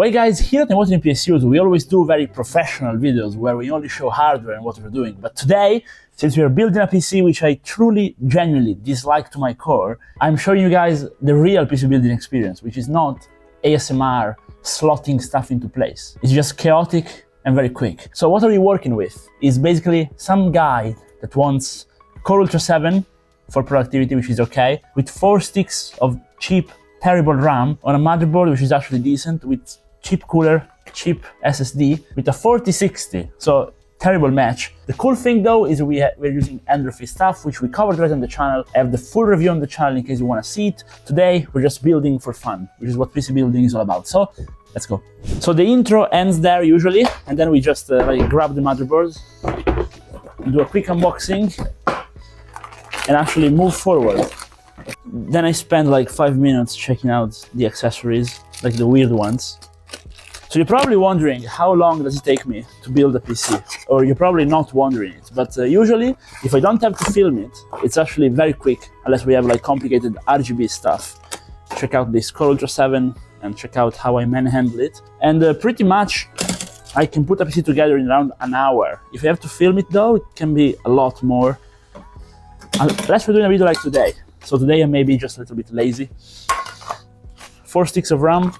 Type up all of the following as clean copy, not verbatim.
Well guys, here at ImWateringPSUs we always do very professional videos where we only show hardware and what we're doing. But today, since we are building a PC which I truly, genuinely dislike to my core, I'm showing you guys the real PC building experience, which is not ASMR slotting stuff into place. It's just chaotic and very quick. So what are we working with? Is basically some guy that wants Core Ultra 7 for productivity, which is okay, with 4 sticks of cheap terrible RAM on a motherboard which is actually decent, with cheap cooler, cheap SSD, with a 4060, so terrible match. The cool thing though is we're using entropy stuff, which we covered right on the channel. I have the full review on the channel in case you want to see it. Today we're just building for fun, which is what PC building is all about. So let's go. So the intro ends there usually, and then we just grab the motherboard, do a quick unboxing, and actually move forward. Then I spend like 5 minutes checking out the accessories, like the weird ones. So you're probably wondering, how long does it take me to build a PC? Or you're probably not wondering it, but usually, if I don't have to film it, it's actually very quick, unless we have like complicated RGB stuff. Check out this Core Ultra 7 and check out how I manhandle it. And pretty much, I can put a PC together in around an hour. If you have to film it though, it can be a lot more. Unless we're doing a video like today. So today I may be just a little bit lazy. 4 sticks of RAM.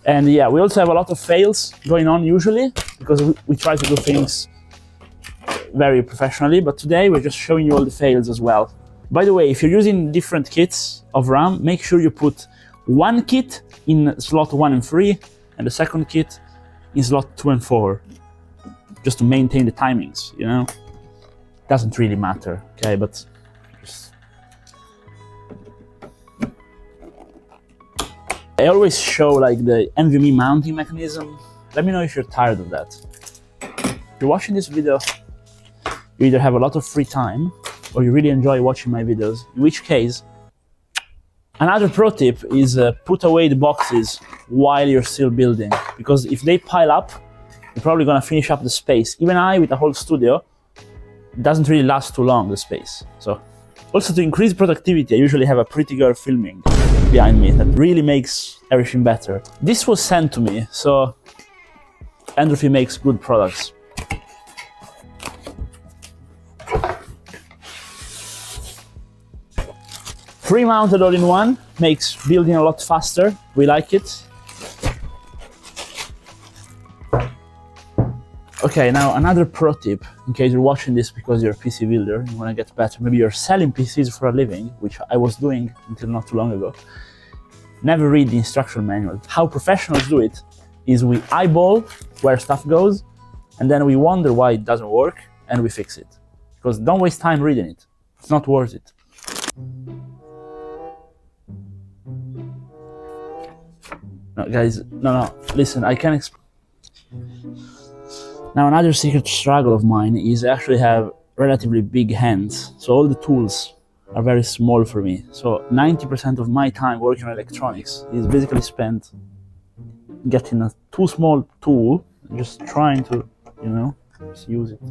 And yeah, we also have a lot of fails going on usually, because we try to do things very professionally, but today we're just showing you all the fails as well. By the way, if you're using different kits of RAM, make sure you put one kit in slot 1 and 3, and the second kit in slot 2 and 4, just to maintain the timings, you know? Doesn't really matter, okay, but I always show like the NVMe mounting mechanism. Let me know if you're tired of that. If you're watching this video, you either have a lot of free time or you really enjoy watching my videos, in which case, another pro tip is put away the boxes while you're still building, because if they pile up, you're probably gonna finish up the space. Even I, with a whole studio, it doesn't really last too long, the space. So, also to increase productivity, I usually have a pretty girl filming behind me that really makes everything better. This was sent to me, so Entropy makes good products. Pre-mounted all-in-one makes building a lot faster. We like it. Okay, now another pro tip, in case you're watching this because you're a PC builder, you want to get better, maybe you're selling PCs for a living, which I was doing until not too long ago. Never read the instruction manual. How professionals do it is we eyeball where stuff goes, and then we wonder why it doesn't work, and we fix it. Because don't waste time reading it. It's not worth it. No, guys, no, listen, I can't explain. Now, another secret struggle of mine is I actually have relatively big hands, so all the tools are very small for me. So 90% of my time working on electronics is basically spent getting a too small tool and just trying to, you know, just use it.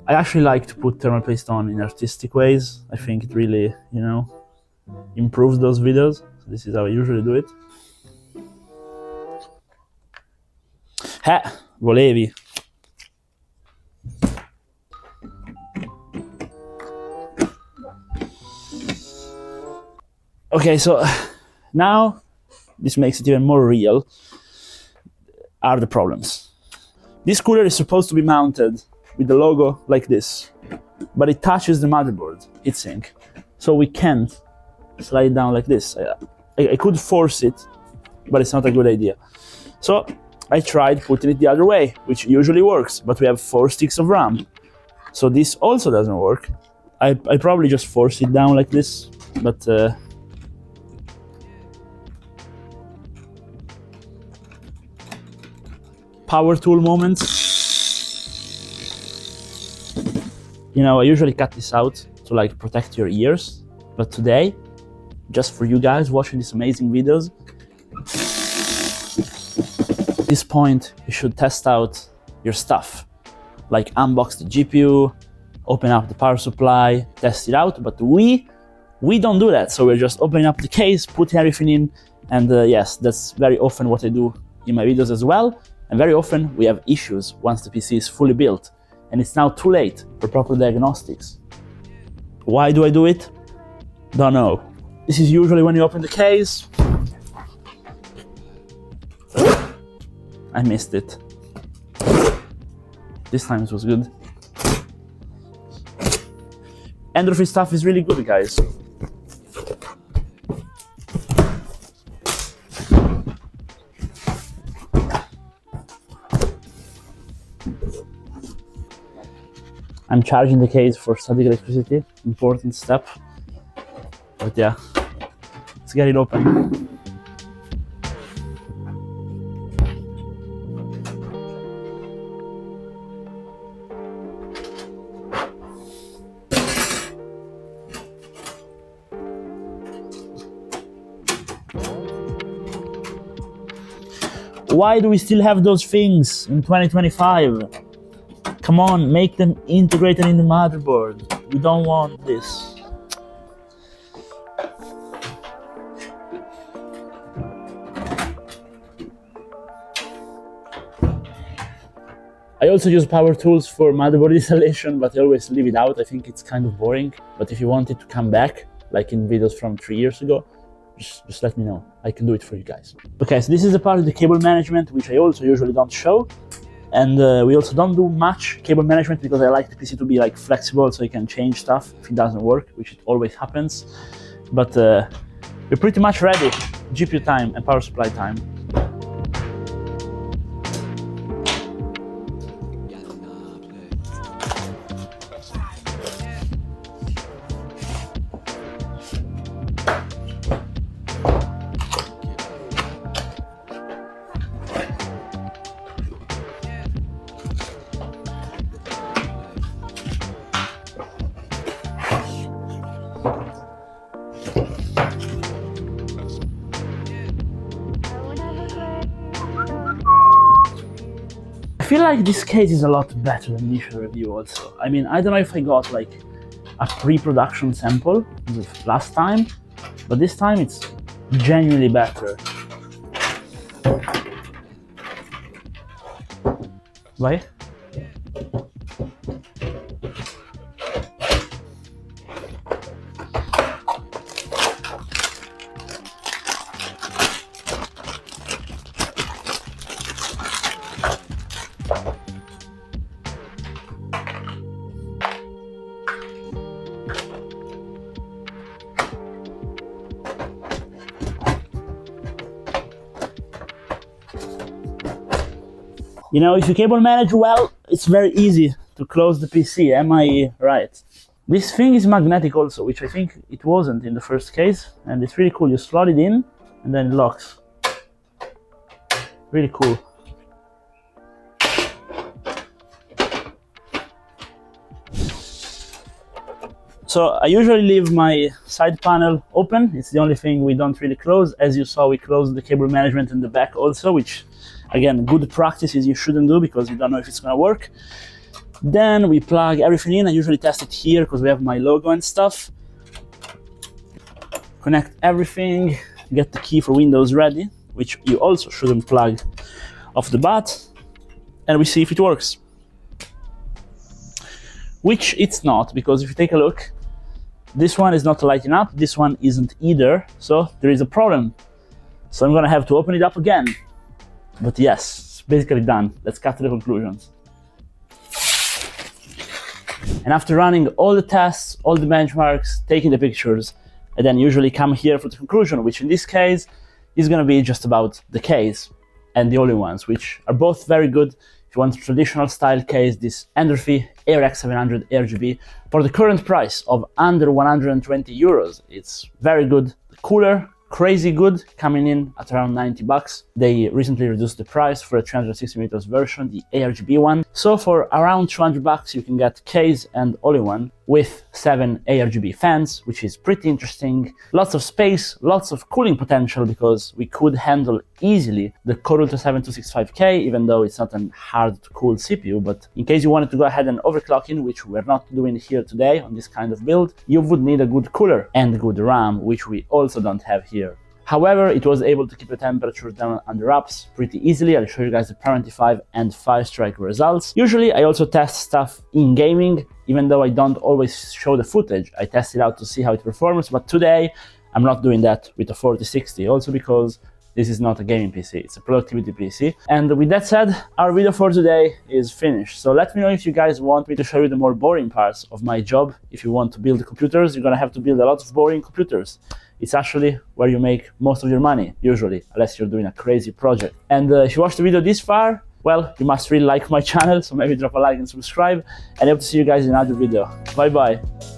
I actually like to put thermal paste on in artistic ways. I think it really, you know, improves those videos. So this is how I usually do it. Volevi. Okay, so now this makes it even more real. Are the problems. This cooler is supposed to be mounted with the logo like this, but it touches the motherboard heatsink, so we can't slide it down like this. I could force it, but it's not a good idea. So I tried putting it the other way, which usually works, but we have 4 sticks of RAM. So this also doesn't work. I probably just force it down like this, but power tool moments. You know, I usually cut this out to like protect your ears, but today, just for you guys watching these amazing videos, at this point, you should test out your stuff. Like unbox the GPU, open up the power supply, test it out, but we don't do that. So we're just opening up the case, putting everything in, and yes, that's very often what I do in my videos as well. And very often we have issues once the PC is fully built, and it's now too late for proper diagnostics. Why do I do it? Don't know. This is usually when you open the case. I missed it. This time it was good. Endorphin stuff is really good, guys. I'm charging the case for static electricity, important step. But yeah, let's get it open. Why do we still have those things in 2025? Come on, make them integrated in the motherboard. We don't want this. I also use power tools for motherboard installation, but I always leave it out. I think it's kind of boring. But if you want it to come back, like in videos from 3 years ago, just let me know. I can do it for you guys. Okay, so this is a part of the cable management, which I also usually don't show. And we also don't do much cable management because I like the PC to be like flexible so you can change stuff if it doesn't work, which it always happens. But we're pretty much ready. GPU time and power supply time. I feel like this case is a lot better than the initial review also. I mean, I don't know if I got like a pre-production sample last time, but this time it's genuinely better. Why? You know, if you cable manage well, it's very easy to close the PC, am I right? This thing is magnetic also, which I think it wasn't in the first case, and it's really cool. You slot it in and then it locks. Really cool. So I usually leave my side panel open. It's the only thing we don't really close. As you saw, we closed the cable management in the back also, which again, good practice is you shouldn't do because you don't know if it's gonna work. Then we plug everything in. I usually test it here because we have my logo and stuff. Connect everything, get the key for Windows ready, which you also shouldn't plug off the bat, and we see if it works. Which it's not, because if you take a look, this one is not lighting up, this one isn't either, so there is a problem. So I'm gonna have to open it up again. But yes, it's basically done. Let's cut to the conclusions. And after running all the tests, all the benchmarks, taking the pictures, I then usually come here for the conclusion, which in this case is going to be just about the case and the all-in-ones, which are both very good. If you want a traditional style case, this Endorphin AirX700 RGB for the current price of under 120 euros, it's very good. The cooler, crazy good, coming in at around 90 bucks. They recently reduced the price for a 360mm version, the ARGB one. So for around 200 bucks, you can get case and all-in-one. with 7 ARGB fans, which is pretty interesting. Lots of space, lots of cooling potential, because we could handle easily the Core Ultra 7265K, even though it's not a hard to cool CPU. But in case you wanted to go ahead and overclock in, which we're not doing here today on this kind of build, you would need a good cooler and good RAM, which we also don't have here. However, it was able to keep the temperature down under wraps pretty easily. I'll show you guys the Parent 5 and Firestrike results. Usually I also test stuff in gaming, even though I don't always show the footage. I test it out to see how it performs, but today I'm not doing that with a 4060, also because this is not a gaming PC, it's a productivity PC. And with that said, our video for today is finished. So let me know if you guys want me to show you the more boring parts of my job. If you want to build computers, you're gonna have to build a lot of boring computers. It's actually where you make most of your money, usually, unless you're doing a crazy project. And if you watched the video this far, well, you must really like my channel, so maybe drop a like and subscribe. And I hope to see you guys in another video. Bye bye.